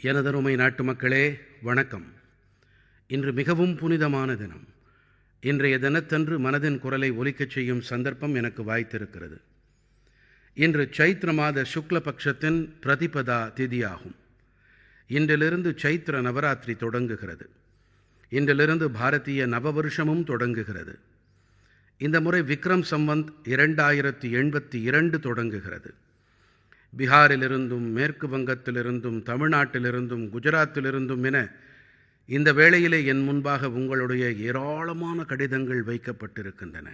எனதருமை நாட்டு மக்களே, வணக்கம். இன்று மிகவும் புனிதமான தினம். இன்றைய தினத்தன்று மனதின் குரலை ஒலிக்கச் செய்யும் சந்தர்ப்பம் எனக்கு வாய்த்திருக்கிறது. இன்று சைத்ர மாத சுக்லபக்ஷத்தின் பிரதிபதா திதியாகும். இன்றிலிருந்து சைத்ர நவராத்திரி தொடங்குகிறது. இன்றிலிருந்து பாரதிய நவவருஷமும் தொடங்குகிறது. இந்த முறை விக்ரம் சம்வத் 2082 தொடங்குகிறது. பீகாரிலிருந்தும் மேற்கு வங்கத்திலிருந்தும் தமிழ்நாட்டிலிருந்தும் குஜராத்திலிருந்தும் என இந்த வேளையிலே என் முன்பாக உங்களுடைய ஏராளமான கடிதங்கள் வைக்கப்பட்டிருக்கின்றன.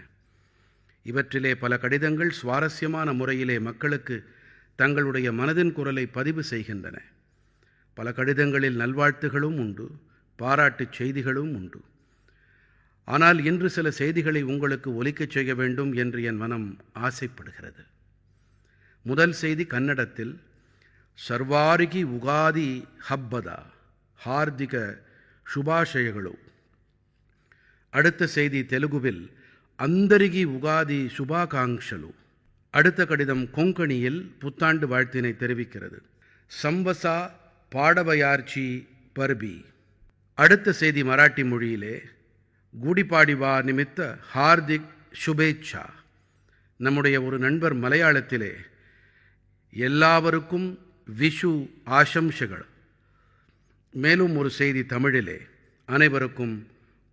இவற்றிலே பல கடிதங்கள் சுவாரஸ்யமான முறையிலே மக்களுக்கு தங்களுடைய மனதின் குரலை பதிவு செய்கின்றன. பல கடிதங்களில் நல்வாழ்த்துகளும் உண்டு, பாராட்டுச் செய்திகளும் உண்டு. ஆனால் இன்று சில செய்திகளை உங்களுக்கு ஒலிக்கச் செய்ய வேண்டும் என்று என் மனம் ஆசைப்படுகிறது. முதல் செய்தி கன்னடத்தில், சர்வாரிகி உகாதி ಹಬ್ಬದ ಹಾರ್ದಿಕ ಶುಭಾಶಯಗಳು. அடுத்த செய்தி தெலுங்குவில், அந்தரிகி உகாதி சுபாகாங்ஷலு. அடுத்த கடிதம் கொங்கணியில் புத்தாண்டு வாழ்த்தினை தெரிவிக்கிறது. சம்வசா பாடவயார்ச்சி பர்பி. அடுத்த செய்தி மராட்டி மொழியிலே, குடிபாடிவா நிமித்த ஹார்திக் சுபேச்சா. நம்முடைய ஒரு நண்பர் மலையாளத்திலே, எல்லாருக்கும் விஷு ஆசம்சைகள். மேலும் ஒரு செய்தி தமிழிலே, அனைவருக்கும்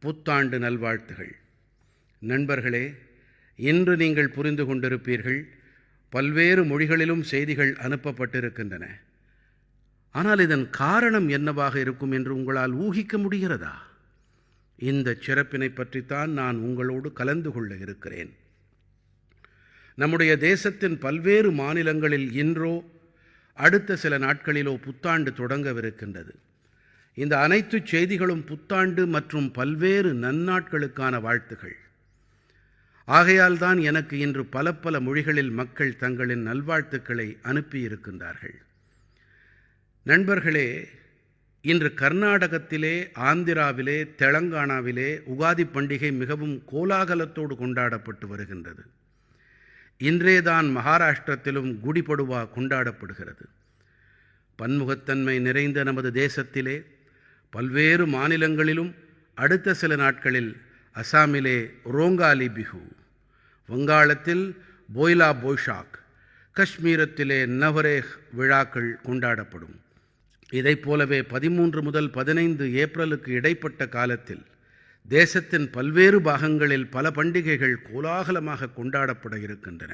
புத்தாண்டு நல்வாழ்த்துகள். நண்பர்களே, இன்று நீங்கள் புரிந்து கொண்டிருப்பீர்கள், பல்வேறு மொழிகளிலும் செய்திகள் அனுப்பப்பட்டிருக்கின்றன. ஆனால் இதன் காரணம் என்னவாக இருக்கும் என்று உங்களால் ஊகிக்க முடிகிறதா? இந்த சிறப்பினை பற்றித்தான் நான் உங்களோடு கலந்து கொள்ள இருக்கிறேன். நம்முடைய தேசத்தின் பல்வேறு மாநிலங்களில் இன்றோ அடுத்த சில நாட்களிலோ புத்தாண்டு தொடங்கவிருக்கின்றது. இந்த அனைத்து செய்திகளும் புத்தாண்டு மற்றும் பல்வேறு நன்னாட்களுக்கான வாழ்த்துகள். ஆகையால் தான் எனக்கு இன்று பல மொழிகளில் மக்கள் தங்களின் நல்வாழ்த்துக்களை அனுப்பியிருக்கின்றார்கள். நண்பர்களே, இன்று கர்நாடகத்திலே, ஆந்திராவிலே, தெலங்கானாவிலே உகாதி பண்டிகை மிகவும் கோலாகலத்தோடு கொண்டாடப்பட்டு வருகின்றது. இன்றேதான் மகாராஷ்டிரத்திலும் குடிபடுவா கொண்டாடப்படுகிறது. பன்முகத்தன்மை நிறைந்த நமது தேசத்திலே பல்வேறு மாநிலங்களிலும் அடுத்த சில நாட்களில் அசாமிலே ரோங்காலி பிஹு, வங்காளத்தில் போய்லா போய்ஷாக், காஷ்மீரத்திலே நவரேஹ் விழாக்கள் கொண்டாடப்படும். இதைப் போலவே 13 முதல் 15 ஏப்ரலுக்கு இடைப்பட்ட காலத்தில் தேசத்தின் பல்வேறு பாகங்களில் பல பண்டிகைகள் கோலாகலமாக கொண்டாடப்பட இருக்கின்றன.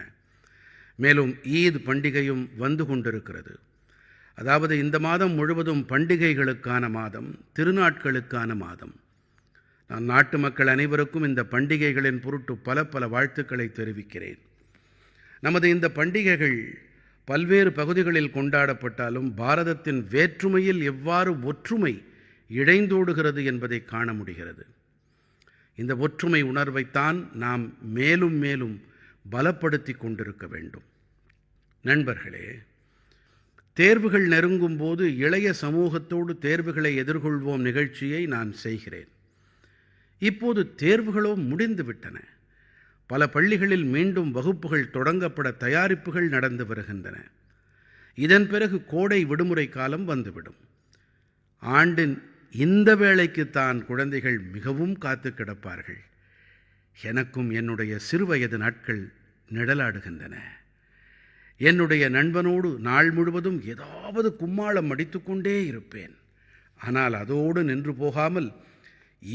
மேலும் ஈத் பண்டிகையும் வந்து கொண்டிருக்கிறது. அதாவது இந்த மாதம் முழுவதும் பண்டிகைகளுக்கான மாதம், திருநாட்களுக்கான மாதம். நான் நாட்டு மக்கள் அனைவருக்கும் இந்த பண்டிகைகளின் பொருட்டு பல வாழ்த்துக்களை தெரிவிக்கிறேன். நமது இந்த பண்டிகைகள் பல்வேறு பகுதிகளில் கொண்டாடப்பட்டாலும் பாரதத்தின் வேற்றுமையில் எவ்வாறு ஒற்றுமை இழைந்தோடுகிறது என்பதை காண முடிகிறது. இந்த ஒற்றுமை உணர்வைத்தான் நாம் மேலும் மேலும் பலப்படுத்தி கொண்டிருக்க வேண்டும். நண்பர்களே, தேர்வுகள் நெருங்கும் போது இளைய சமூகத்தோடு தேர்வுகளை எதிர்கொள்வோம் நிகழ்ச்சியை நான் செய்கிறேன். இப்போது தேர்வுகளோ முடிந்துவிட்டன. பல பள்ளிகளில் மீண்டும் வகுப்புகள் தொடங்கப்பட தயாரிப்புகள் நடந்து வருகின்றன. இதன் பிறகு கோடை விடுமுறை காலம் வந்துவிடும். ஆண்டின் இந்த வேளைக்குத்தான் குழந்தைகள் மிகவும் காத்து கிடப்பார்கள். எனக்கும் என்னுடைய சிறுவயது நாட்கள் நிழலாடுகின்றன. என்னுடைய நண்பனோடு நாள் முழுவதும் ஏதாவது கும்மாளம் அடித்துக்கொண்டே இருப்பேன். ஆனால் அதோடு நின்று போகாமல்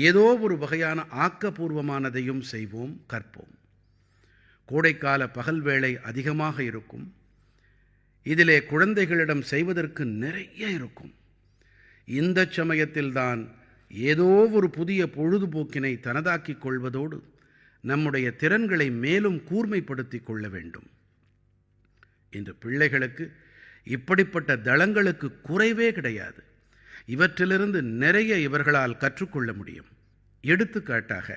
ஏதோ ஒரு வகையான ஆக்கப்பூர்வமானதையும் செய்வோம், கற்போம். கோடைக்கால பகல் வேளை அதிகமாக இருக்கும். இதிலே குழந்தைகளிடம் செய்வதற்கு நிறைய இருக்கும். இந்த சமயத்தில்தான் ஏதோ ஒரு புதிய பொழுதுபோக்கினை தனதாக்கிக் கொள்வதோடு நம்முடைய திறன்களை மேலும் கூர்மைப்படுத்திக் கொள்ள வேண்டும். இன்று பிள்ளைகளுக்கு இப்படிப்பட்ட தளங்களுக்கு குறைவே கிடையாது. இவற்றிலிருந்து நிறைய இவர்களால் கற்றுக்கொள்ள முடியும். எடுத்துக்காட்டாக,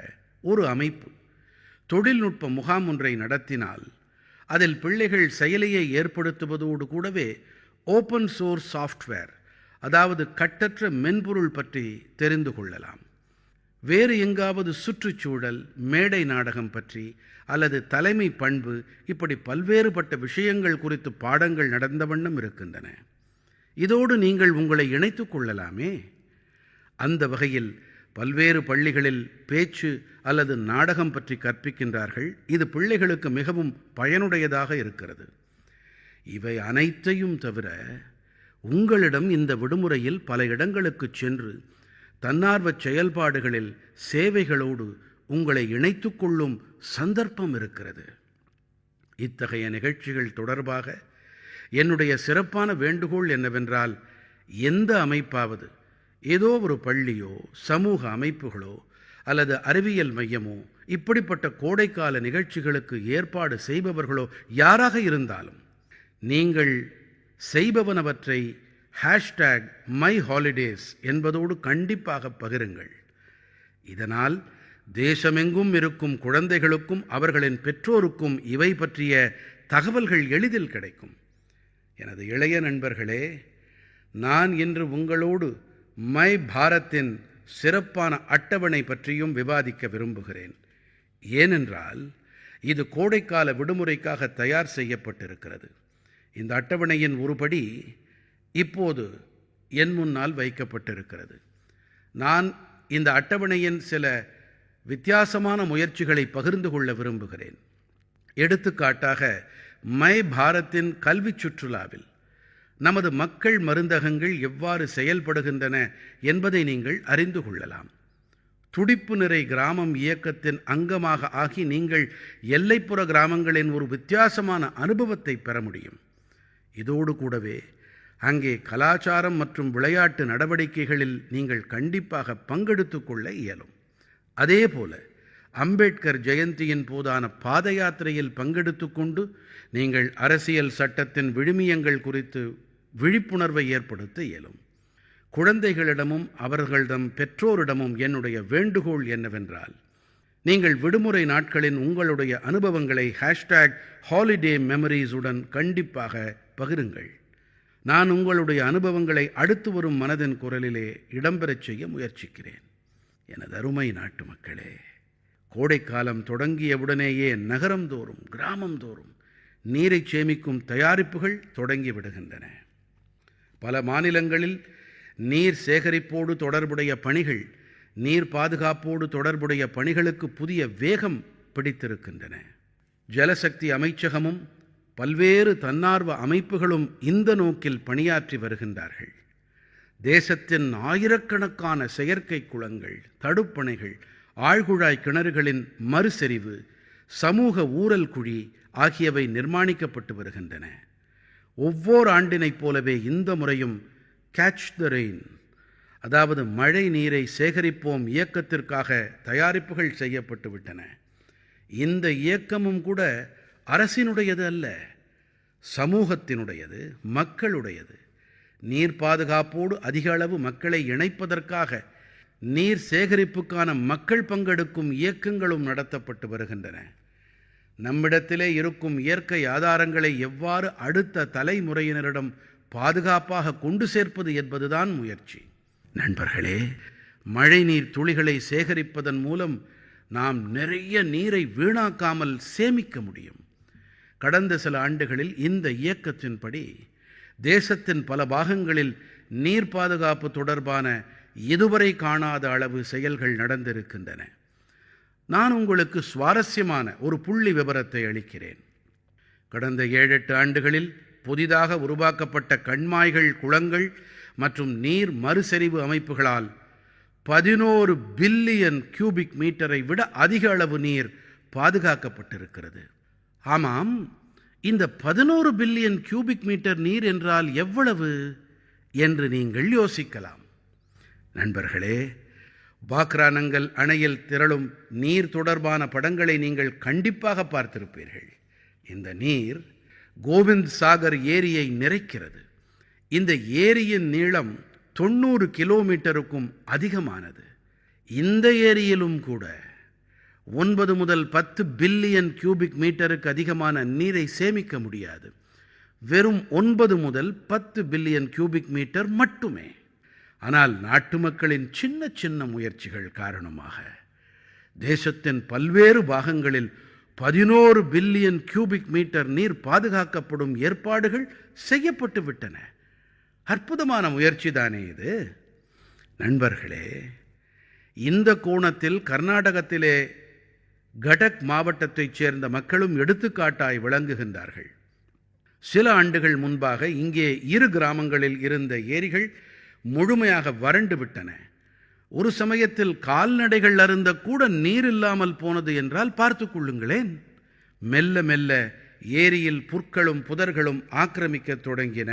ஒரு அமைப்பு தொழில்நுட்ப முகாம் ஒன்றை நடத்தினால் அதில் பிள்ளைகள் செயலியை ஏற்படுத்துவதோடு கூடவே ஓப்பன் சோர்ஸ் சாஃப்ட்வேர், அதாவது கட்டற்ற மென்பொருள் பற்றி தெரிந்து கொள்ளலாம். வேறு எங்காவது சுற்றுச்சூழல், மேடை நாடகம் பற்றி அல்லது தலைமை பண்பு, இப்படி பல்வேறுபட்ட விஷயங்கள் குறித்து பாடங்கள் நடந்த வண்ணம் இருக்கின்றன. இதோடு நீங்கள் உங்களை இணைத்துக் கொள்ளலாமே. அந்த வகையில் பல்வேறு பள்ளிகளில் பேச்சு அல்லது நாடகம் பற்றி கற்பிக்கின்றார்கள். இது பிள்ளைகளுக்கு மிகவும் பயனுடையதாக இருக்கிறது. இவை அனைத்தையும் தவிர உங்களிடம் இந்த விடுமுறையில் பல இடங்களுக்குச் சென்று தன்னார்வச் செயல்பாடுகளில் சேவைகளோடு உங்களை இணைத்துக் கொள்ளும் சந்தர்ப்பம் இருக்கிறது. இத்தகைய நிகழ்ச்சிகள் தொடர்பாக என்னுடைய சிறப்பான வேண்டுகோள் என்னவென்றால், எந்த அமைப்பாவது, ஏதோ ஒரு பள்ளியோ சமூக அமைப்புகளோ அல்லது அறிவியல் மையமோ இப்படிப்பட்ட கோடைக்கால நிகழ்ச்சிகளுக்கு ஏற்பாடு செய்பவர்களோ யாராக இருந்தாலும் நீங்கள் செய்பவனவற்றை #myholidays என்பதோடு கண்டிப்பாக பகிருங்கள். இதனால் தேசமெங்கும் இருக்கும் குழந்தைகளுக்கும் அவர்களின் பெற்றோருக்கும் இவை பற்றிய தகவல்கள் எளிதில் கிடைக்கும். எனது இளைய நண்பர்களே, நான் இன்று உங்களோடு மை பாரத்தின் சிறப்பான அட்டவணை பற்றியும் விவாதிக்க விரும்புகிறேன். ஏனென்றால் இது கோடைக்கால விடுமுறைக்காக தயார் செய்யப்பட்டிருக்கிறது. இந்த அட்டவணையின் ஒருபடி இப்போது என் முன்னால் வைக்கப்பட்டிருக்கிறது. நான் இந்த அட்டவணையின் சில வித்தியாசமான முயற்சிகளை பகிர்ந்து கொள்ள விரும்புகிறேன். எடுத்துக்காட்டாக, மை பாரத்தின் கல்வி சுற்றுலாவில் நமது மக்கள் மருந்தகங்கள் எவ்வாறு செயல்படுகின்றன என்பதை நீங்கள் அறிந்து கொள்ளலாம். துடிப்பு நிறை கிராமம் இயக்கத்தின் அங்கமாக ஆகி நீங்கள் எல்லைப்புற கிராமங்களின் ஒரு வித்தியாசமான அனுபவத்தை பெற முடியும். இதோடு கூடவே அங்கே கலாச்சாரம் மற்றும் விளையாட்டு நடவடிக்கைகளில் நீங்கள் கண்டிப்பாக பங்கெடுத்து கொள்ள இயலும். அதேபோல அம்பேத்கர் ஜெயந்தியின் போதான பாத யாத்திரையில் பங்கெடுத்து கொண்டு நீங்கள் அரசியல் சட்டத்தின் விழுமியங்கள் குறித்து விழிப்புணர்வை ஏற்படுத்த இயலும். குழந்தைகளிடமும் அவர்களிடம் பெற்றோரிடமும் என்னுடைய வேண்டுகோள் என்னவென்றால், நீங்கள் விடுமுறை நாட்களின் உங்களுடைய அனுபவங்களை #holiday memories உடன் கண்டிப்பாக பகிருங்கள். நான் உங்களுடைய அனுபவங்களை அடுத்து வரும் மனதின் குரலிலே இடம்பெறச் செய்ய முயற்சிக்கிறேன். எனது அருமை நாட்டு மக்களே, கோடைக்காலம் தொடங்கியவுடனேயே நகரம்தோறும் கிராமந்தோறும் நீரை சேமிக்கும் தயாரிப்புகள் தொடங்கிவிடுகின்றன. பல மாநிலங்களில் நீர் சேகரிப்போடு தொடர்புடைய பணிகள், நீர் பாதுகாப்போடு தொடர்புடைய பணிகளுக்கு புதிய வேகம் பிடித்திருக்கின்றன. ஜலசக்தி அமைச்சகமும் பல்வேறு தன்னார்வ அமைப்புகளும் இந்த நோக்கில் பணியாற்றி வருகின்றார்கள். தேசத்தின் ஆயிரக்கணக்கான செயற்கை குளங்கள், தடுப்பணைகள், ஆழ்குழாய் கிணறுகளின் மறுசெறிவு, சமூக ஊரல் குழி ஆகியவை நிர்மாணிக்கப்பட்டு வருகின்றன. ஒவ்வொரு ஆண்டினைப் போலவே இந்த முறையும் கேட்ச் த ரெயின், அதாவது மழை நீரை சேகரிப்போம் இயக்கத்திற்காக தயாரிப்புகள் செய்யப்பட்டு விட்டன. இந்த இயக்கமும் கூட அரசினுடையது அல்ல, சமூகத்தினுடையது, மக்களுடையது. நீர் பாதுகாப்போடு அதிக அளவு மக்களை இணைப்பதற்காக நீர் சேகரிப்புக்கான மக்கள் பங்கெடுக்கும் இயக்கங்களும் நடத்தப்பட்டு வருகின்றன. நம்மிடத்திலே இருக்கும் இயற்கை ஆதாரங்களை எவ்வாறு அடுத்த தலைமுறையினரிடம் பாதுகாப்பாக கொண்டு சேர்ப்பது என்பதுதான் முயற்சி. நண்பர்களே, மழைநீர் துளிகளை சேகரிப்பதன் மூலம் நாம் நிறைய நீரை வீணாக்காமல் சேமிக்க முடியும். கடந்த சில ஆண்டுகளில் இந்த இயக்கத்தின்படி தேசத்தின் பல பாகங்களில் நீர் பாதுகாப்பு தொடர்பான இதுவரை காணாத அளவு செயல்கள் நடந்திருக்கின்றன. நான் உங்களுக்கு சுவாரஸ்யமான ஒரு புள்ளி விவரத்தை அளிக்கிறேன். கடந்த 7-8 ஆண்டுகளில் புதிதாக உருவாக்கப்பட்ட கண்மாய்கள், குளங்கள் மற்றும் நீர் மறுசெறிவு அமைப்புகளால் 11 பில்லியன் கியூபிக் மீட்டரை விட அதிக அளவு நீர் பாதுகாக்கப்பட்டிருக்கிறது. ஆமாம், இந்த 11 பில்லியன் கியூபிக் மீட்டர் நீர் என்றால் எவ்வளவு என்று நீங்கள் யோசிக்கலாம். நண்பர்களே, பாக்ரானங்கல் அணையில் திரளும் நீர் தொடர்பான படங்களை நீங்கள் கண்டிப்பாக பார்த்திருப்பீர்கள். இந்த நீர் கோவிந்த் சாகர் ஏரியை நிறைக்கிறது. இந்த ஏரியின் நீளம் 90 கிலோமீட்டருக்கும் அதிகமானது. இந்த ஏரியிலும் கூட 9 முதல் 10 பில்லியன் கியூபிக் மீட்டருக்கு அதிகமான நீரை சேமிக்க முடியாது. வெறும் 9 முதல் 10 பில்லியன் கியூபிக் மீட்டர் மட்டுமே. ஆனால் நாட்டு மக்களின் சின்ன சின்ன முயற்சிகள் காரணமாக தேசத்தின் பல்வேறு பாகங்களில் 11 பில்லியன் கியூபிக் மீட்டர் நீர் பாதுகாக்கப்படும் ஏற்பாடுகள் செய்யப்பட்டு விட்டன. அற்புதமான முயற்சி தானே இது. நண்பர்களே, இந்த கோணத்தில் கர்நாடகத்திலே கடக் மாவட்டத்தைச் சேர்ந்த மக்களும் எடுத்துக்காட்டாய் விளங்குகின்றார்கள். சில ஆண்டுகள் முன்பாக இங்கே 2 கிராமங்களில் இருந்த ஏரிகள் முழுமையாக வறண்டு விட்டன. ஒரு சமயத்தில் கால்நடைகள் அருந்தக்கூட நீர் இல்லாமல் போனது என்றால் பார்த்துக் கொள்ளுங்களேன். மெல்ல மெல்ல ஏரியில் புற்களும் புதர்களும் ஆக்கிரமிக்கத் தொடங்கின.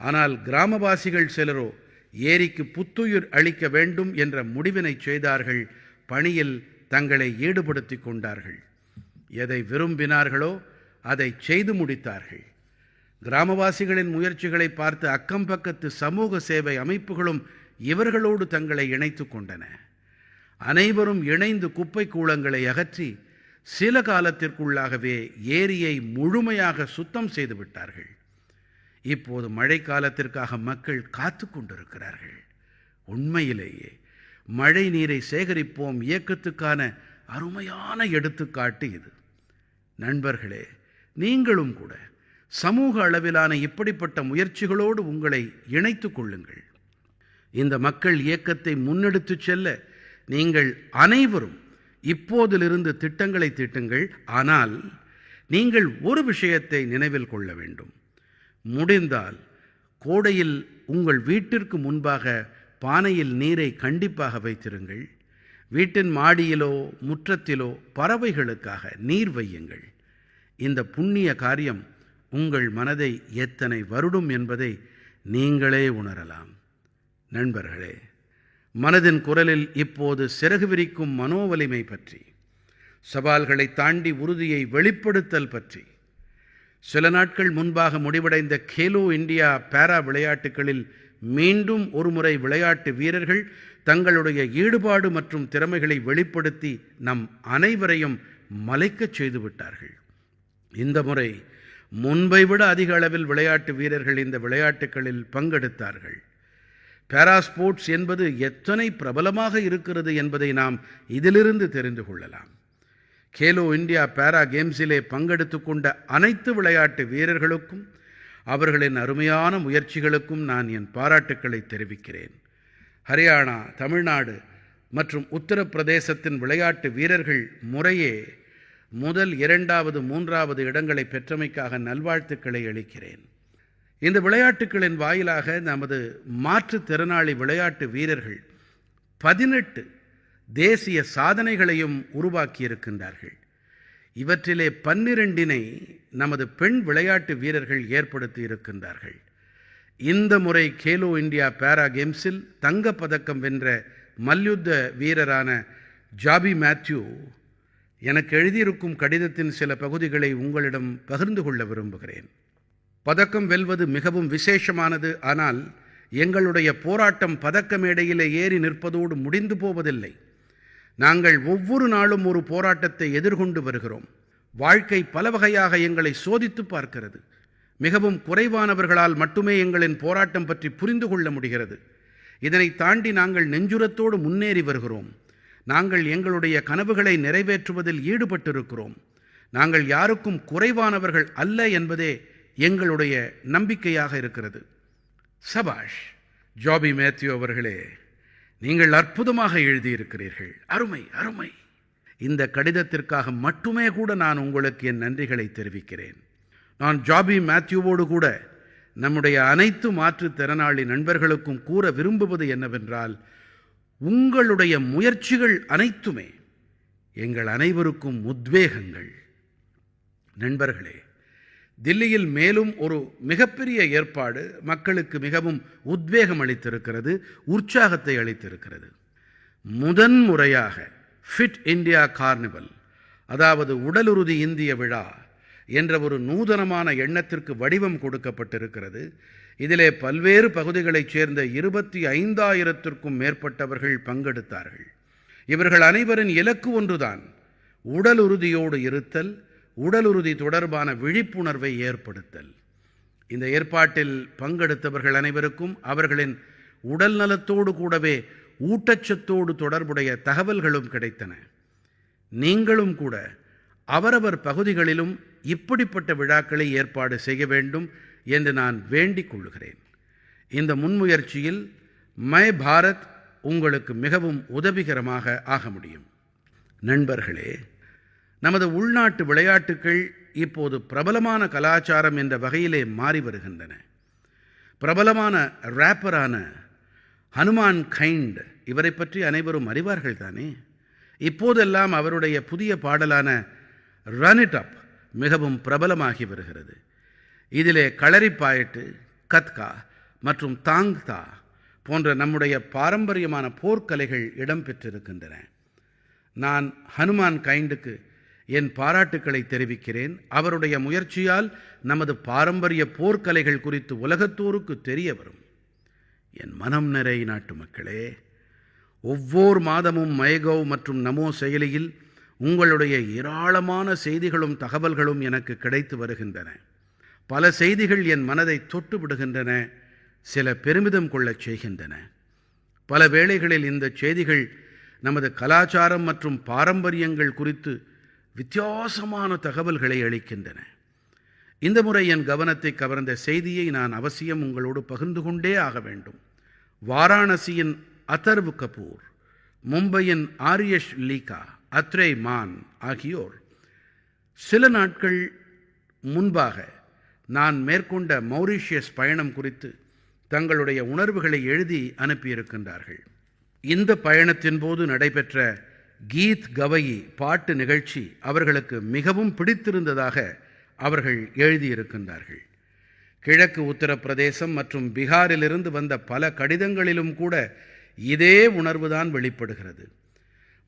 ஆனால் கிராமவாசிகள் சிலரோ ஏரிக்கு புத்துயிர் அளிக்க வேண்டும் என்ற முடிவினை செய்தார்கள். பணியில் தங்களை ஈடுபடுத்திக் கொண்டார்கள். எதை விரும்பினார்களோ அதை செய்து முடித்தார்கள். கிராமவாசிகளின் முயற்சிகளை பார்த்து அக்கம் பக்கத்து சமூக சேவை அமைப்புகளும் இவர்களோடு தங்களை இணைத்து கொண்டன. அனைவரும் இணைந்து குப்பை கூளங்களை அகற்றி சில காலத்திற்குள்ளாகவே ஏரியை முழுமையாக சுத்தம் செய்து விட்டார்கள். இப்போது மழைக்காலத்திற்காக மக்கள் காத்து கொண்டிருக்கிறார்கள். உண்மையிலேயே மழை நீரை சேகரிப்போம் இயக்கத்துக்கான அருமையான எடுத்துக்காட்டு இது. நண்பர்களே, நீங்களும் கூட சமூக அளவிலான இப்படிப்பட்ட முயற்சிகளோடு உங்களை இணைத்துக் கொள்ளுங்கள். இந்த மக்கள் இயக்கத்தை முன்னெடுத்துச் செல்ல நீங்கள் அனைவரும் இப்போதிலிருந்து திட்டங்களை தீட்டுங்கள். ஆனால் நீங்கள் ஒரு விஷயத்தை நினைவில் கொள்ள வேண்டும். முடிந்தால் கோடையில் உங்கள் வீட்டிற்கு முன்பாக பானையில் நீரை கண்டிப்பாக வைத்திருங்கள். வீட்டின் மாடியிலோ முற்றத்திலோ பறவைகளுக்காக நீர் வையுங்கள். இந்த புண்ணிய காரியம் உங்கள் மனதை எத்தனை வருடும் என்பதை நீங்களே உணரலாம். நண்பர்களே, மனதின் குரலில் இப்போது சிறகு விரிக்கும் மனோவலிமை பற்றி, சவால்களை தாண்டி உறுதியை வெளிப்படுத்தல் பற்றி, சில நாட்கள் முன்பாக முடிவடைந்த கேலோ இந்தியா பாரா விளையாட்டுகளில் மீண்டும் ஒருமுறை விளையாட்டு வீரர்கள் தங்களுடைய ஈடுபாடு மற்றும் திறமைகளை வெளிப்படுத்தி நம் அனைவரையும் மலைக்கச் செய்துவிட்டார்கள். இந்த முறை முன்பை விட அதிக அளவில் விளையாட்டு வீரர்கள் இந்த விளையாட்டுகளில் பங்கெடுத்தார்கள். பாரா ஸ்போர்ட்ஸ் என்பது எத்தனை பிரபலமாக இருக்கிறது என்பதை நாம் இதிலிருந்து தெரிந்து கொள்ளலாம். கேலோ இந்தியா பாரா கேம்ஸிலே பங்கெடுத்து கொண்ட அனைத்து விளையாட்டு வீரர்களுக்கும் அவர்களின் அருமையான முயற்சிகளுக்கும் நான் என் பாராட்டுக்களை தெரிவிக்கிறேன். ஹரியானா, தமிழ்நாடு மற்றும் உத்தரப்பிரதேசத்தின் விளையாட்டு வீரர்கள் முறையே முதல், 2வது, 3வது இடங்களை பெற்றமைக்காக நல்வாழ்த்துக்களை அளிக்கிறேன். இந்த விளையாட்டுகளின் வாயிலாக நமது மாற்றுத்திறனாளி விளையாட்டு வீரர்கள் 18 தேசிய சாதனைகளையும் உருவாக்கியிருக்கின்றார்கள். இவற்றிலே 12னை நமது பெண் விளையாட்டு வீரர்கள் ஏற்படுத்தி இருக்கின்றார்கள். இந்த முறை கேலோ இந்தியா பாரா கேம்ஸில் தங்கப்பதக்கம் வென்ற மல்யுத்த வீரரான ஜாபி மேத்யூ எனக்கு எழுதியிருக்கும் கடிதத்தின் சில பகுதிகளை உங்களிடம் பகிர்ந்து கொள்ள விரும்புகிறேன். பதக்கம் வெல்வது மிகவும் விசேஷமானது. ஆனால் எங்களுடைய போராட்டம் பதக்க மேடையிலே ஏறி நிற்பதோடு முடிந்து போவதில்லை. நாங்கள் ஒவ்வொரு நாளும் ஒரு போராட்டத்தை எதிர்கொண்டு வருகிறோம். வாழ்க்கை பல வகையாக எங்களை சோதித்து பார்க்கிறது. மிகவும் குறைவானவர்களால் மட்டுமே எங்களின் போராட்டம் பற்றி புரிந்து கொள்ள முடிகிறது. இதனை தாண்டி நாங்கள் நெஞ்சுரத்தோடு முன்னேறி வருகிறோம். நாங்கள் எங்களுடைய கனவுகளை நிறைவேற்றுவதில் ஈடுபட்டிருக்கிறோம். நாங்கள் யாருக்கும் குறைவானவர்கள் அல்ல என்பதே எங்களுடைய நம்பிக்கையாக இருக்கிறது. சபாஷ் ஜாபி மேத்யூ அவர்களே, நீங்கள் அற்புதமாக எழுதியிருக்கிறீர்கள். அருமை அருமை. இந்த கடிதத்திற்காக மட்டுமே கூட நான் உங்களுக்கு என் நன்றிகளை தெரிவிக்கிறேன். நான் ஜாபி மேத்யூவோடு கூட நம்முடைய அனைத்து மாற்றுத்திறனாளி நண்பர்களுக்கும் கூற விரும்புவது என்னவென்றால், உங்களுடைய முயற்சிகள் அனைத்துமே எங்கள் அனைவருக்கும் உத்வேகங்கள். நண்பர்களே, தில்லியில் மேலும் ஒரு மிகப்பெரிய ஏற்பாடு மக்களுக்கு மிகவும் உத்வேகம் அளித்திருக்கிறது, உற்சாகத்தை அளித்திருக்கிறது. முதன்முறையாக ஃபிட் இந்தியா கார்னிவல், அதாவது உடலுறுதி இந்திய விழா என்ற ஒரு நூதனமான எண்ணத்திற்கு வடிவம் கொடுக்கப்பட்டிருக்கிறது. இதிலே பல்வேறு பகுதிகளைச் சேர்ந்த 25,000த்திற்கும் மேற்பட்டவர்கள் பங்கெடுத்தார்கள். இவர்கள் அனைவரின் இலக்கு ஒன்றுதான்: உடலுறுதியோடு இருத்தல், உடலுறுதி தொடர்பான விழிப்புணர்வை ஏற்படுத்தல். இந்த ஏற்பாட்டில் பங்கெடுத்தவர்கள் அனைவருக்கும் அவர்களின் உடல் நலத்தோடு கூடவே ஊட்டச்சத்தோடு தொடர்புடைய தகவல்களும் கிடைத்தன. நீங்களும் கூட அவரவர் பகுதிகளிலும் இப்படிப்பட்ட விழாக்களை ஏற்பாடு செய்ய வேண்டும் என்று நான் வேண்டிக் கொள்கிறேன். இந்த முன்முயற்சியில் மை பாரத் உங்களுக்கு மிகவும் உதவிகரமாக ஆக முடியும். நண்பர்களே, நமது உள்நாட்டு விளையாட்டுக்கள் இப்போது பிரபலமான கலாச்சாரம் என்ற வகையிலே மாறி வருகின்றன. பிரபலமான ரேப்பரான ஹனுமான் கைண்ட் இவரை பற்றி அனைவரும் அறிவார்கள் தானே. இப்போதெல்லாம் அவருடைய புதிய பாடலான ரன் இட் அப் மிகவும் பிரபலமாகி வருகிறது. இதிலே களரிப்பாயட்டு, கத்கா மற்றும் தாங்தா போன்ற நம்முடைய பாரம்பரியமான போர்க்கலைகள் இடம்பெற்றிருக்கின்றன. நான் ஹனுமான் கைண்டுக்கு என் பாராட்டுக்களை தெரிவிக்கிறேன். அவருடைய முயற்சியால் நமது பாரம்பரிய போர்க்கலைகள் குறித்து உலகத்தோருக்கு தெரிய வரும். என் மனம் நிறை நாட்டுமக்களே, ஒவ்வொரு மாதமும் மைகவ் மற்றும் நமோ செயலியில் உங்களுடைய ஏராளமான செய்திகளும் தகவல்களும் எனக்கு கிடைத்து வருகின்றன. பல செய்திகள் என் மனதை தொட்டு விடுகின்றன, சில பெருமிதம் கொள்ளச் செய்கின்றன. பல வேளைகளில் இந்த செய்திகள் நமது கலாச்சாரம் மற்றும் பாரம்பரியங்கள் குறித்து வித்தியாசமான தகவல்களை அளிக்கின்றன. இந்த முறை என் கவனத்தை கவர்ந்த செய்தியை நான் அவசியம் உங்களோடு பகிர்ந்து கொண்டே ஆக வேண்டும். வாராணசியின் அதர்வ் கபூர், மும்பையின் ஆரியஷ் லீகா, அத்ரேய் மான் ஆகியோர் சில நாட்கள் முன்பாக நான் மேற்கொண்ட மௌரிஷியஸ் பயணம் குறித்து தங்களுடைய உணர்வுகளை எழுதி அனுப்பியிருக்கின்றார்கள். இந்த பயணத்தின் போது நடைபெற்ற கீத் கவயி பாட்டு நிகழ்ச்சி அவர்களுக்கு மிகவும் பிடித்திருந்ததாக அவர்கள் எழுதியிருக்கின்றார்கள். கிழக்கு உத்தரப்பிரதேசம் மற்றும் பீகாரிலிருந்து வந்த பல கடிதங்களிலும் கூட இதே உணர்வுதான் வெளிப்படுகிறது.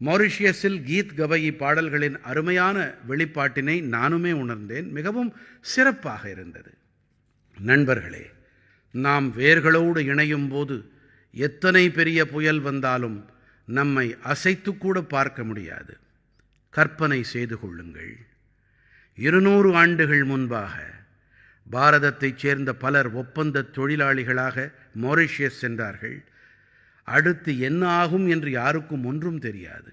மொரிஷியஸில் கீத் கவயி பாடல்களின் அருமையான வெளிப்பாட்டினை நானுமே உணர்ந்தேன். மிகவும் சிறப்பாக இருந்தது. நண்பர்களே, நாம் வேர்களோடு இணையும் போது எத்தனை பெரிய புயல் வந்தாலும் நம்மை அசைத்துக்கூட பார்க்க முடியாது. கற்பனை செய்து கொள்ளுங்கள், 200 ஆண்டுகள் முன்பாக பாரதத்தைச் சேர்ந்த பலர் ஒப்பந்த தொழிலாளிகளாக மொரிஷியஸ் சென்றார்கள். அடுத்து என்ன ஆகும் என்று யாருக்கும் ஒன்றும் தெரியாது.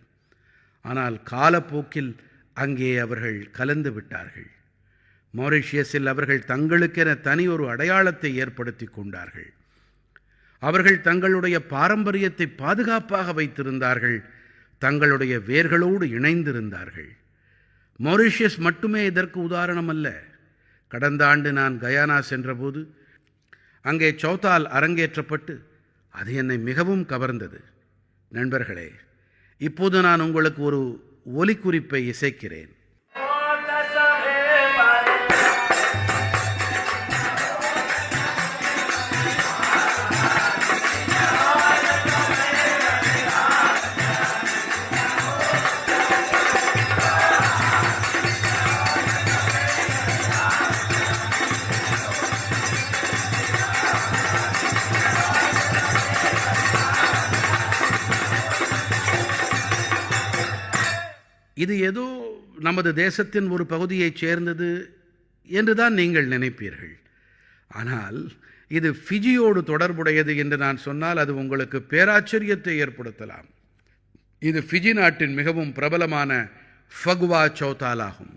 ஆனால் காலப்போக்கில் அங்கே அவர்கள் கலந்து விட்டார்கள். மொரிஷியஸில் அவர்கள் தங்களுக்கென தனியொரு அடையாளத்தை ஏற்படுத்தி கொண்டார்கள். அவர்கள் தங்களுடைய பாரம்பரியத்தை பாதுகாப்பாக வைத்திருந்தார்கள், தங்களுடைய வேர்களோடு இணைந்திருந்தார்கள். மொரிஷியஸ் மட்டுமே இதற்கு உதாரணம் அல்ல. கடந்த ஆண்டு நான் கயானா சென்றபோது அங்கே சௌதால் அரங்கேற்றப்பட்டு அது என்னை மிகவும் கவர்ந்தது. நண்பர்களே, இப்போது நான் உங்களுக்கு ஒரு ஒலிக்குறிப்பை இசைக்கிறேன். இது ஏதோ நமது தேசத்தின் ஒரு பகுதியைச் சேர்ந்தது என்றுதான் நீங்கள் நினைப்பீர்கள். ஆனால் இது ஃபிஜியோடு தொடர்புடையது என்று நான் சொன்னால் அது உங்களுக்கு பேராச்சரியத்தை ஏற்படுத்தலாம். இது ஃபிஜி நாட்டின் மிகவும் பிரபலமான ஃபக்வா சௌதால் ஆகும்.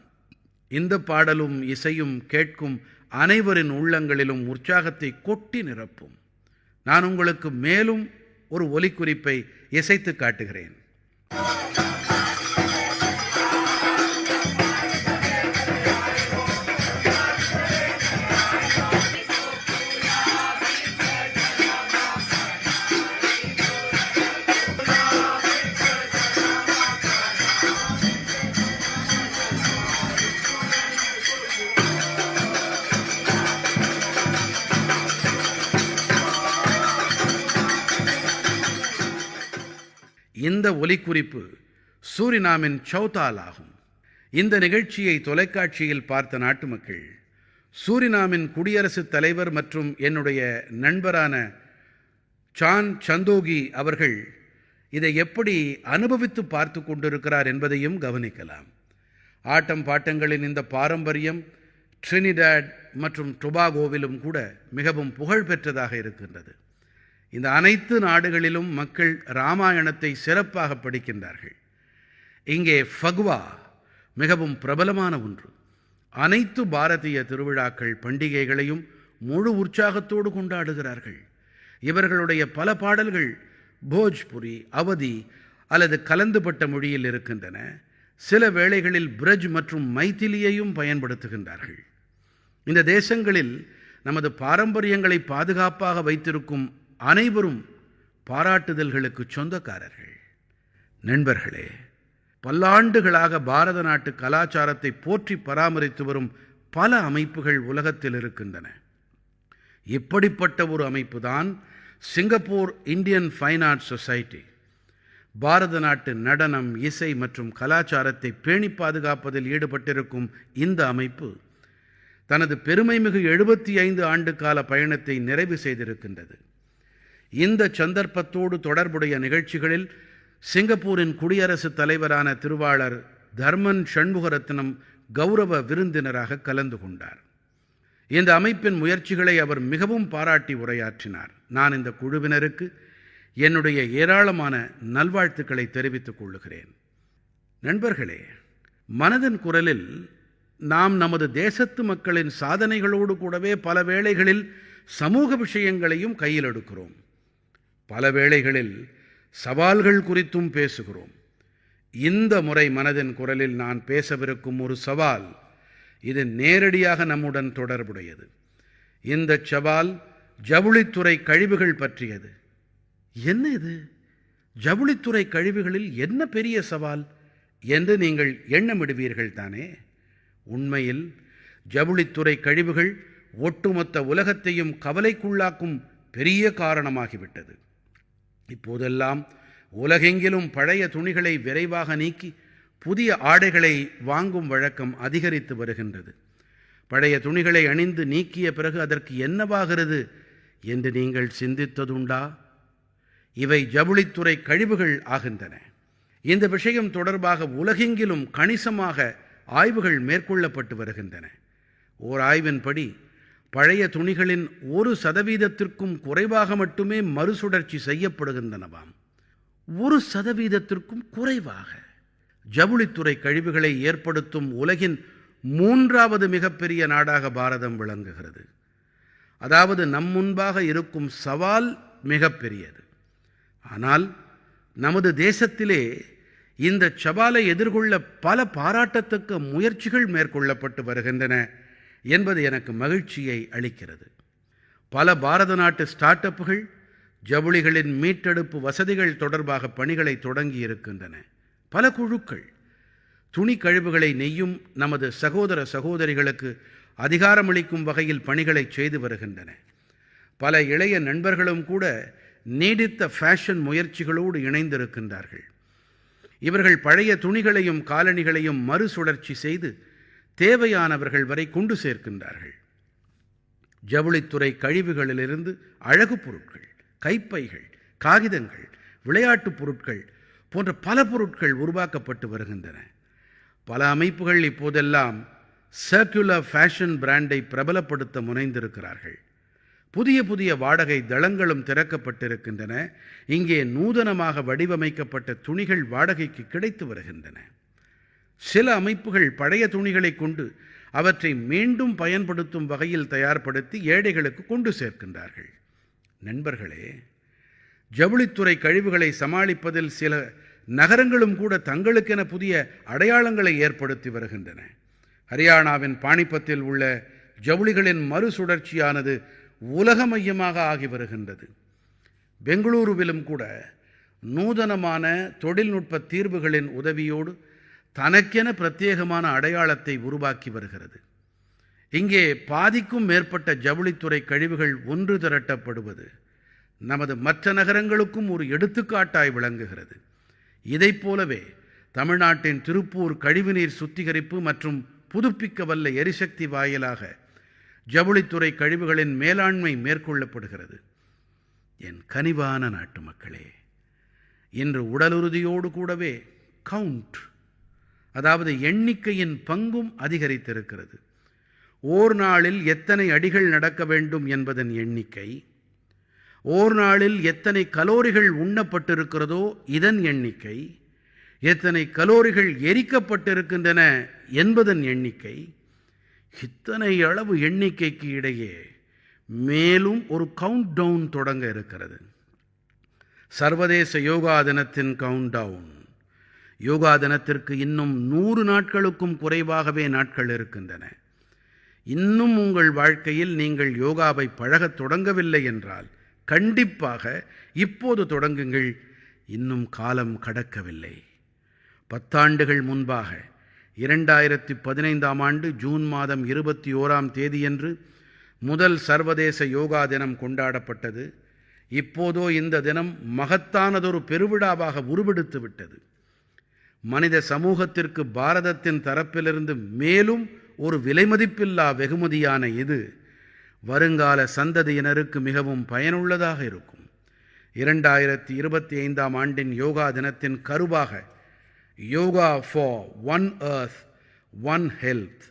இந்த பாடலும் இசையும் கேட்கும் அனைவரின் உள்ளங்களிலும் உற்சாகத்தை கொட்டி நிரப்பும். நான் உங்களுக்கு மேலும் ஒரு ஒலிக்குறிப்பை இசைத்து காட்டுகிறேன். இந்த ஒலிக்குறிப்பு சூரினாமின் சௌதால் ஆகும். இந்த நிகழ்ச்சியை தொலைக்காட்சியில் பார்த்த நாட்டு மக்கள் சூரினாமின் குடியரசுத் தலைவர் மற்றும் என்னுடைய நண்பரான சான் சந்தோகி அவர்கள் இதை எப்படி அனுபவித்து பார்த்து கொண்டிருக்கிறார் என்பதையும் கவனிக்கலாம். ஆட்டம் பாட்டங்களின் இந்த பாரம்பரியம் ட்ரினிடாட் மற்றும் டொபாகோவிலும் கூட மிகவும் புகழ் பெற்றதாக இருக்கின்றது. இந்த அனைத்து நாடுகளிலும் மக்கள் இராமாயணத்தை சிறப்பாக படிக்கின்றார்கள். இங்கே ஃபக்வா மிகவும் பிரபலமான ஒன்று. அனைத்து பாரதிய திருவிழாக்கள் பண்டிகைகளையும் முழு உற்சாகத்தோடு கொண்டாடுகிறார்கள். இவர்களுடைய பல பாடல்கள் போஜ்புரி, அவதி அல்லது கலந்துபட்ட மொழியில் இருக்கின்றன. சில வேளைகளில் பிரஜ் மற்றும் மைதிலியையும் பயன்படுத்துகின்றார்கள். இந்த தேசங்களில் நமது பாரம்பரியங்களை பாதுகாப்பாக வைத்திருக்கும் அனைவரும் பாராட்டுதல்களுக்கு சொந்தக்காரர்கள். நண்பர்களே, பல்லாண்டுகளாக பாரத நாட்டு கலாச்சாரத்தை போற்றி பராமரித்து வரும் பல அமைப்புகள் உலகத்தில் இருக்கின்றன. இப்படிப்பட்ட ஒரு அமைப்பு தான் Singapore Indian fine arts society. பாரத நாட்டு நடனம், இசை மற்றும் கலாச்சாரத்தை பேணி பாதுகாப்பதில் ஈடுபட்டிருக்கும் இந்த அமைப்பு தனது பெருமைமிகு 75 ஆண்டுகால பயணத்தை நிறைவு செய்திருக்கின்றது. இந்த சந்தர்ப்பத்தோடு தொடர்புடைய நிகழ்ச்சிகளில் சிங்கப்பூரின் குடியரசுத் தலைவரான திருவாளர் தர்மன் ஷண்முகரத்னம் கௌரவ விருந்தினராக கலந்து கொண்டார். இந்த அமைப்பின் முயற்சிகளை அவர் மிகவும் பாராட்டி உரையாற்றினார். நான் இந்த குழுவினருக்கு என்னுடைய ஏராளமான நல்வாழ்த்துக்களை தெரிவித்துக் கொள்ளுகிறேன். நண்பர்களே, மனதின் குரலில் நாம் நமது தேசத்து மக்களின் சாதனைகளோடு கூடவே பல வேளைகளில் சமூக விஷயங்களையும் கையில் எடுக்கிறோம். பல வேளைகளில் சவால்கள் குறித்தும் பேசுகிறோம். இந்த முறை மனதின் குரலில் நான் பேசவிருக்கும் ஒரு சவால், இது நேரடியாக நம்முடன் தொடர்புடையது. இந்த சவால் ஜவுளித்துறை கழிவுகள் பற்றியது. என்ன இது? ஜவுளித்துறை கழிவுகளில் என்ன பெரிய சவால் என்று நீங்கள் எண்ணமிடுவீர்கள் தானே? உண்மையில் ஜவுளித்துறை கழிவுகள் ஒட்டுமொத்த உலகத்தையும் கவலைக்குள்ளாக்கும் பெரிய காரணமாகிவிட்டது. இப்போதெல்லாம் உலகெங்கிலும் பழைய துணிகளை விரைவாக நீக்கி புதிய ஆடைகளை வாங்கும் வழக்கம் அதிகரித்து வருகின்றது. பழைய துணிகளை அணிந்து நீக்கிய பிறகு அதற்கு என்னவாகிறது என்று நீங்கள் சிந்தித்ததுண்டா? இவை ஜவுளித்துறை கழிவுகள் ஆகின்றன. இந்த விஷயம் தொடர்பாக உலகெங்கிலும் கணிசமாக ஆய்வுகள் மேற்கொள்ளப்பட்டு வருகின்றன. ஓர் ஆய்வின்படி பழைய துணிகளின் 1%த்திற்கும் குறைவாக மட்டுமே மறுசுழற்சி செய்யப்படுகின்றனவாம். 1%த்திற்கும் குறைவாக. ஜவுளித்துறை கழிவுகளை ஏற்படுத்தும் உலகின் 3வது மிகப்பெரிய நாடாக பாரதம் விளங்குகிறது. அதாவது நம் முன்பாக இருக்கும் சவால் மிகப்பெரியது. ஆனால் நமது தேசத்திலே இந்த சவாலை எதிர்கொள்ள பல பாராட்டத்தக்க முயற்சிகள் மேற்கொள்ளப்பட்டு வருகின்றன என்பது எனக்கு மகிழ்ச்சியை அளிக்கிறது. பல பாரத நாட்டு ஸ்டார்ட் அப்புகள் ஜவுளிகளின் மீட்டெடுப்பு வசதிகள் தொடர்பாக பணிகளை தொடங்கி இருக்கின்றன. பல குழுக்கள் துணி கழிவுகளை நெய்யும் நமது சகோதர சகோதரிகளுக்கு அதிகாரமளிக்கும் வகையில் பணிகளை செய்து வருகின்றன. பல இளைய நண்பர்களும் கூட நீடித்த ஃபேஷன் முயற்சிகளோடு இணைந்திருக்கின்றார்கள். இவர்கள் பழைய துணிகளையும் காலணிகளையும் மறுசுழற்சி செய்து தேவையானவர்கள் வரை கொண்டு சேர்க்கின்றார்கள். ஜவுளித்துறை கழிவுகளிலிருந்து அழகு பொருட்கள், கைப்பைகள், காகிதங்கள், விளையாட்டுப் பொருட்கள் போன்ற பல பொருட்கள் உருவாக்கப்பட்டு வருகின்றன. பல அமைப்புகள் இப்போதெல்லாம் சர்க்குலர் ஃபேஷன் பிராண்டை பிரபலப்படுத்த முனைந்திருக்கிறார்கள். புதிய புதிய வாடகை தளங்களும் திறக்கப்பட்டிருக்கின்றன. இங்கே நூதனமாக வடிவமைக்கப்பட்ட துணிகள் வாடகைக்கு கிடைத்து வருகின்றன. சில அமைப்புகள் பழைய துணிகளை கொண்டு அவற்றை மீண்டும் பயன்படுத்தும் வகையில் தயார்படுத்தி ஏழைகளுக்கு கொண்டு சேர்க்கின்றார்கள். நண்பர்களே, ஜவுளித்துறை கழிவுகளை சமாளிப்பதில் சில நகரங்களும் கூட தங்களுக்கென புதிய அடையாளங்களை ஏற்படுத்தி வருகின்றன. ஹரியானாவின் பாணிபத்தில் உள்ள ஜவுளிகளின் மறுசுழற்சியானது உலக மையமாக ஆகி வருகின்றது. பெங்களூருவிலும் கூட நூதனமான தொழில்நுட்ப தீர்வுகளின் உதவியோடு தனக்கென பிரத்யேகமான அடையாளத்தை உருவாக்கி வருகிறது. இங்கே பாதிக்கும் மேற்பட்ட ஜவுளித்துறை கழிவுகள் ஒன்று திரட்டப்படுவது நமது மற்ற நகரங்களுக்கும் ஒரு எடுத்துக்காட்டாய் விளங்குகிறது. இதைப் போலவே தமிழ்நாட்டின் திருப்பூர் கழிவுநீர் சுத்திகரிப்பு மற்றும் புதுப்பிக்கவல்ல எரிசக்தி வாயிலாக ஜவுளித்துறை கழிவுகளின் மேலாண்மை மேற்கொள்ளப்படுகிறது. என் கனிவான நாட்டு மக்களே, இன்று உடலுறுதியோடு கூடவே கவுண்ட், அதாவது எண்ணிக்கையின் பங்கும் அதிகரித்திருக்கிறது. ஓர் நாளில் எத்தனை அடிகள் நடக்க வேண்டும் என்பதன் எண்ணிக்கை, ஓர் நாளில் எத்தனை கலோரிகள் உண்ணப்பட்டிருக்கிறதோ இதன் எண்ணிக்கை, எத்தனை கலோரிகள் எரிக்கப்பட்டிருக்கின்றன என்பதன் எண்ணிக்கை, இத்தனை அளவு எண்ணிக்கைக்கு இடையே மேலும் ஒரு கவுண்ட் டவுன் தொடங்க இருக்கிறது. சர்வதேச யோகா தினத்தின் கவுண்ட் டவுன். யோகா தினத்திற்கு இன்னும் 100 நாட்களுக்கும் குறைவாகவே நாட்கள் இருக்கின்றன. இன்னும் உங்கள் வாழ்க்கையில் நீங்கள் யோகாவை பழகத் தொடங்கவில்லை என்றால் கண்டிப்பாக இப்போது தொடங்குங்கள். இன்னும் காலம் கடக்கவில்லை. 10 ஆண்டுகள் முன்பாக 2015ஆம் ஆண்டு ஜூன் மாதம் 21ஆம் தேதியன்று முதல் சர்வதேச யோகா தினம் கொண்டாடப்பட்டது. இப்போதோ இந்த தினம் மகத்தானதொரு பெருவிழாவாக உருவெடுத்து விட்டது. மனித சமூகத்திற்கு பாரதத்தின் தரப்பிலிருந்து மேலும் ஒரு விலைமதிப்பில்லா வெகுமதியான இது வருங்கால சந்ததியினருக்கு மிகவும் பயனுள்ளதாக இருக்கும். 2025ஆம் ஆண்டின் யோகா தினத்தின் கருவாக yoga for one earth one health,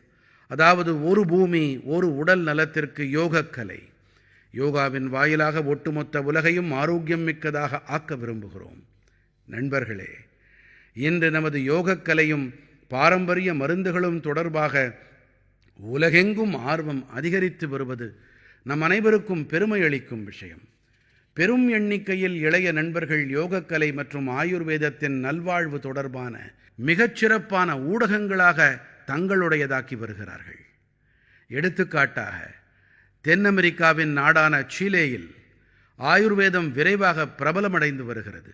அதாவது ஒரு பூமி ஒரு உடல் நலத்திற்கு யோகக்கலை. யோகாவின் வாயிலாக ஒட்டுமொத்த உலகையும் ஆரோக்கியம் மிக்கதாக ஆக்க விரும்புகிறோம். நண்பர்களே, இன்று நமது யோகக்கலையும் பாரம்பரிய மருந்துகளும் தொடர்பாக உலகெங்கும் ஆர்வம் அதிகரித்து வருவது நம் அனைவருக்கும் பெருமை அளிக்கும் விஷயம். பெரும் எண்ணிக்கையில் இளைய நண்பர்கள் யோகக்கலை மற்றும் ஆயுர்வேதத்தின் நல்வாழ்வு தொடர்பான மிகச்சிறப்பான ஊடகங்களாக தங்களுடையதாக்கி வருகிறார்கள். எடுத்துக்காட்டாக, தென் அமெரிக்காவின் நாடான சீலேயில் ஆயுர்வேதம் விரைவாக பிரபலமடைந்து வருகிறது.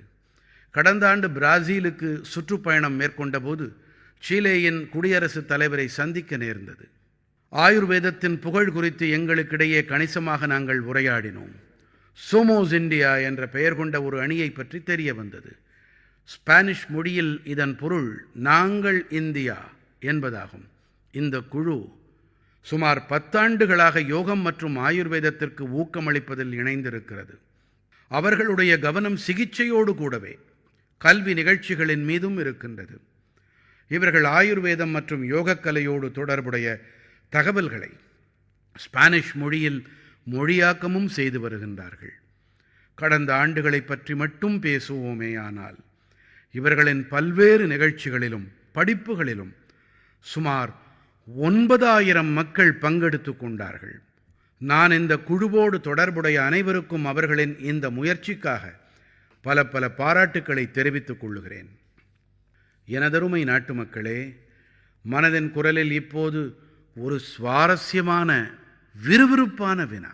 கடந்த ஆண்டு பிராசீலுக்கு சுற்றுப்பயணம் மேற்கொண்ட போது சீலேயின் குடியரசுத் தலைவரை சந்திக்க நேர்ந்தது. ஆயுர்வேதத்தின் புகழ் குறித்து எங்களுக்கிடையே கணிசமாக நாங்கள் உரையாடினோம். சோமோஸ் இந்தியா என்ற பெயர் கொண்ட ஒரு அணியை பற்றி தெரிய வந்தது. ஸ்பானிஷ் மொழியில் இதன் பொருள் நாங்கள் இந்தியா என்பதாகும். இந்த குழு சுமார் 10 ஆண்டுகளாக யோகம் மற்றும் ஆயுர்வேதத்திற்கு ஊக்கமளிப்பதில் இணைந்திருக்கிறது. அவர்களுடைய கவனம் சிகிச்சையோடு கூடவே கல்வி நிகழ்ச்சிகளின் மீதும் இருக்கின்றது. இவர்கள் ஆயுர்வேதம் மற்றும் யோகக்கலையோடு தொடர்புடைய தகவல்களை ஸ்பானிஷ் மொழியில் மொழியாக்கமும் செய்து வருகின்றார்கள். கடந்த ஆண்டுகளை பற்றி மட்டும் பேசுவோமேயானால் இவர்களின் பல்வேறு நிகழ்ச்சிகளிலும் படிப்புகளிலும் சுமார் 9000 மக்கள் பங்கெடுத்து கொண்டார்கள். நான் இந்த குழுவோடு தொடர்புடைய அனைவருக்கும் அவர்களின் இந்த முயற்சிக்காக பல பல பாராட்டுக்களை தெரிவித்துக் கொள்ளுகிறேன். எனதருமை நாட்டு மக்களே, மனதின் குரலில் இப்போது ஒரு சுவாரஸ்யமான விறுவிறுப்பான வினா.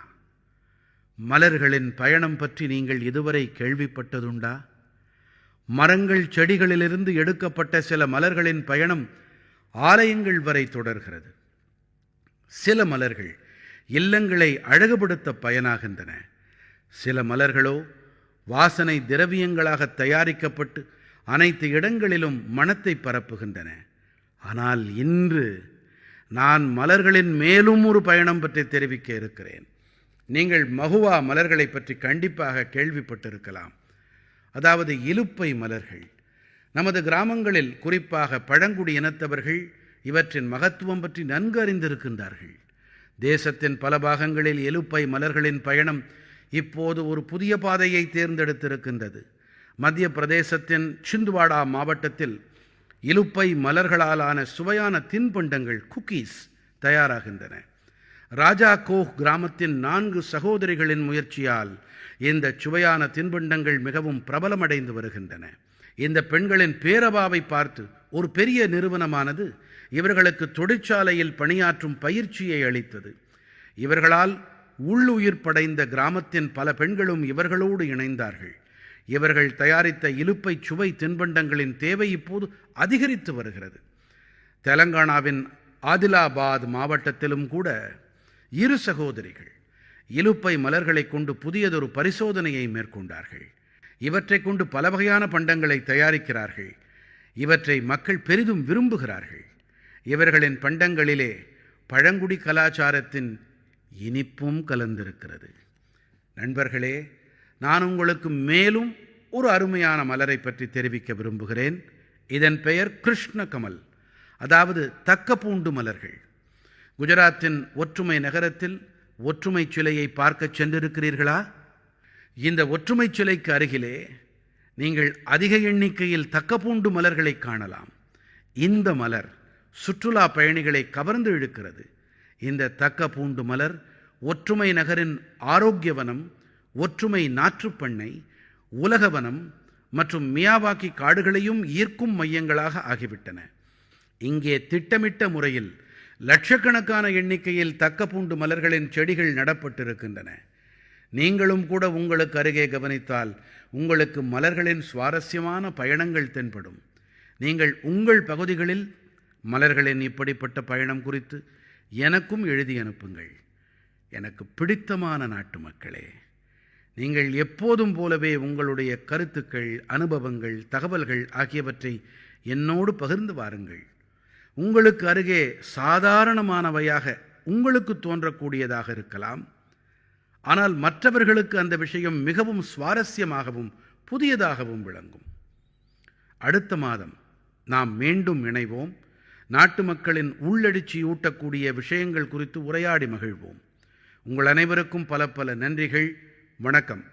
மலர்களின் பயணம் பற்றி நீங்கள் இதுவரை கேள்விப்பட்டதுண்டா? மரங்கள் செடிகளிலிருந்து எடுக்கப்பட்ட சில மலர்களின் பயணம் ஆலயங்கள் வரை தொடர்கிறது. சில மலர்கள் இல்லங்களை அழகுபடுத்த பயனாகின்றன. சில மலர்களோ வாசனை திரவியங்களாக தயாரிக்கப்பட்டு அனைத்து இடங்களிலும் மணத்தை பரப்புகின்றன. ஆனால் இன்று நான் மலர்களின் மேலும் ஒரு பயணம் பற்றி தெரிவிக்க இருக்கிறேன். நீங்கள் மகுவா மலர்களை பற்றி கண்டிப்பாக கேள்விப்பட்டிருக்கலாம். அதாவது இலுப்பை மலர்கள். நமது கிராமங்களில் குறிப்பாக பழங்குடி இனத்தவர்கள் இவற்றின் மகத்துவம் பற்றி நன்கு அறிந்திருக்கின்றார்கள். தேசத்தின் பல பாகங்களில் இலுப்பை மலர்களின் பயணம் இப்போது ஒரு புதிய பாதையை தேர்ந்தெடுத்திருக்கின்றது. மத்திய பிரதேசத்தின் சிந்த்வாடா மாவட்டத்தில் இலுப்பை மலர்களாலான சுவையான தின்பண்டங்கள் குக்கீஸ் தயாராகின்றன. ராஜா கோஹ் கிராமத்தின் 4 சகோதரிகளின் முயற்சியால் இந்த சுவையான தின்பண்டங்கள் மிகவும் பிரபலமடைந்து வருகின்றன. இந்த பெண்களின் பேரவாவை பார்த்து ஒரு பெரிய நிறுவனமானது இவர்களுக்கு தொழிற்சாலையில் பணியாற்றும் பயிற்சியை அளித்தது. இவர்களால் உள்ளுயிர் படைந்த கிராமத்தின் பல பெண்களும் இவர்களோடு இணைந்தார்கள். இவர்கள் தயாரித்த இலுப்பை சுவை தின்பண்டங்களின் தேவை இப்போது அதிகரித்து வருகிறது. தெலங்கானாவின் ஆதிலாபாத் மாவட்டத்திலும் கூட 2 சகோதரிகள் இலுப்பை மலர்களை கொண்டு புதியதொரு பரிசோதனையை மேற்கொண்டார்கள். இவற்றை கொண்டு பல வகையான பண்டங்களை தயாரிக்கிறார்கள். இவற்றை மக்கள் பெரிதும் விரும்புகிறார்கள். இவர்களின் பண்டங்களிலே பழங்குடி கலாச்சாரத்தின் இனிப்பும் கலந்திருக்கிறது. நண்பர்களே, நான் உங்களுக்கு மேலும் ஒரு அருமையான மலரை பற்றி தெரிவிக்க விரும்புகிறேன். இதன் பெயர் கிருஷ்ண கமல், அதாவது தக்கப்பூண்டு மலர்கள். குஜராத்தின் ஒற்றுமை நகரத்தில் ஒற்றுமை சிலையை பார்க்க சென்றிருக்கிறீர்களா? இந்த ஒற்றுமை சிலைக்கு அருகிலே நீங்கள் அதிக எண்ணிக்கையில் தக்கப்பூண்டு மலர்களை காணலாம். இந்த மலர் சுற்றுலா பயணிகளை கவர்ந்து இழுக்கிறது. இந்த தக்கப்பூண்டு மலர் ஒற்றுமை நகரின் ஆரோக்கியவனம், ஒற்றுமை நாற்றுப்பண்ணை, உலகவனம் மற்றும் மியாவாக்கி காடுகளையும் ஈர்க்கும் மையங்களாக ஆகிவிட்டன. இங்கே திட்டமிட்ட முறையில் லட்சக்கணக்கான எண்ணிக்கையில் தக்கப்பூண்டு மலர்களின் செடிகள் நடப்பட்டிருக்கின்றன. நீங்களும் கூட உங்களுக்கு அருகே கவனித்தால் உங்களுக்கு மலர்களின் சுவாரஸ்யமான பயணங்கள் தென்படும். நீங்கள் உங்கள் பகுதிகளில் மலர்களின் இப்படிப்பட்ட பயணம் குறித்து எனக்கும் எழுதி அனுப்புங்கள். எனக்கு பிடித்தமான நாட்டு மக்களே, நீங்கள் எப்போதும் போலவே உங்களுடைய கருத்துக்கள், அனுபவங்கள், தகவல்கள் ஆகியவற்றை என்னோடு பகிர்ந்து வாருங்கள். உங்களுக்கு அருகே சாதாரணமானவையாக உங்களுக்கு தோன்றக்கூடியதாக இருக்கலாம். ஆனால் மற்றவர்களுக்கு அந்த விஷயம் மிகவும் சுவாரஸ்யமாகவும் புதியதாகவும் விளங்கும். அடுத்த மாதம் நாம் மீண்டும் இணைவோம். நாட்டு மக்களின் உள்ளெழுச்சியூட்டக்கூடிய விஷயங்கள் குறித்து உரையாடி மகிழ்வோம். உங்கள் அனைவருக்கும் பல பல நன்றிகள். வணக்கம்.